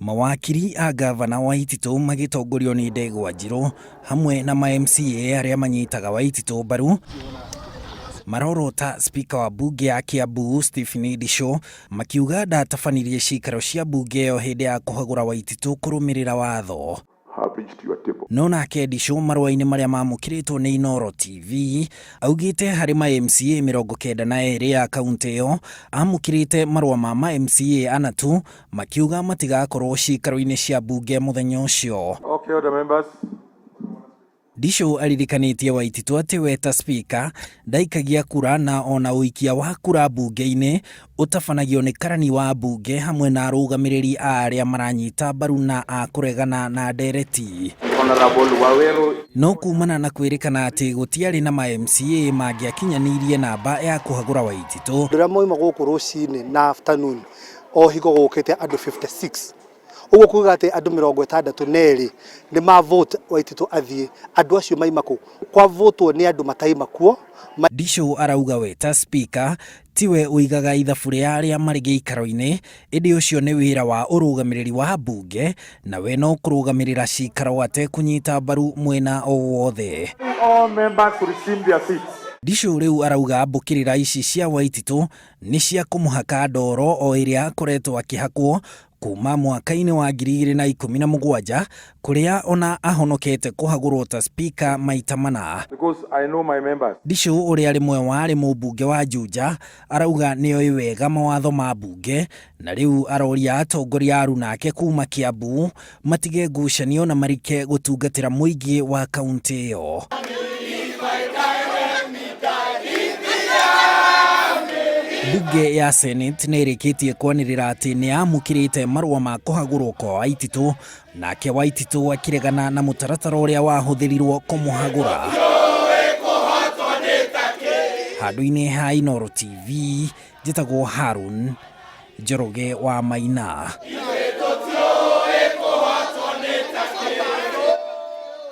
Mawakiri a gavana Waititu magitongorio ni Ndegwa Njiru hamwe na ma MCA aria manyitaga Waititu mbaru marorota Spika wa mbunge ya Kiambu Stephen Ndichu makiuga ndatabanirie ciikaro cia mbunge ĩyo hindi ya kuhagura Waititu kurugamirira watho. No nake Ndichu marũa-inĩ marĩa mamukiritwo nĩ Ndoro TV augite harĩ ma MCA 92 ya kaunti ĩyo amukirite marũa ma MCA ana tu makiuga matigakorwo ciikaro-inĩ cia mbunge muthenya ũcio. Okay, the members. Ndichu aririkanĩtie Waititu atĩ we ta Spika ndaikagia kura na ona ũikia wa kura mbunge-inĩ ũtabanagio nĩ karani wa mbunge hamwe na arũgamĩrĩri a aria maranyita mbaru na a kuregana na ndereti. No kuumana na kwĩrĩkana atĩ gũtiarĩ na ma MCA mangĩakinyanirie namba ya kuhagura Waititu. Ndĩra moima gũkũ rũcinĩ na afternoon o higo gũkĩte andũ 56. Ugo kuga ati andu 62 ni ma vote Waititu athie andu acio maimako kwa vote ni andu mataimakuo. Ndichu arauga we ta Spika tiwe uigaga ithabu ria aria mari giikaro-ini indi ucio ni wira wa urugamiriri wa mbunge na we no kurugamirira ciikaro ate kunyita mbaru mwena o wothe. All members to receive their seats. Ndichu riu arauga mbukirira ici cia Waititu ni cia kumuhaka ndoro o iria akoretwo akihakwo kuma mwaka-inĩ wa 2017 kuria ona ahonokete kuhagurwo ta Spika maita mana. Because I know my members. Ndichu uria rimwe wari mũmbunge wa Juja arauga nĩoĩ wega mawatho ma mbunge na riu aroria atongoria aru nake kuma Kiambu matige ngucanio na marike gutungatĩra mũingĩ wa kaunti ĩyo. Mbunge ya Senate nĩrĩkĩtie kwanĩrĩra atĩ nĩamũkĩrĩte marũa ma kuhagurwo kwa Waititu nake Waititu akiregana na mũtaratara ũrĩa wahũthĩrirwo kũmũhagũra. Handũ-inĩ ha Ndoro TV njĩtagwo Harun Njoroge wa Maina.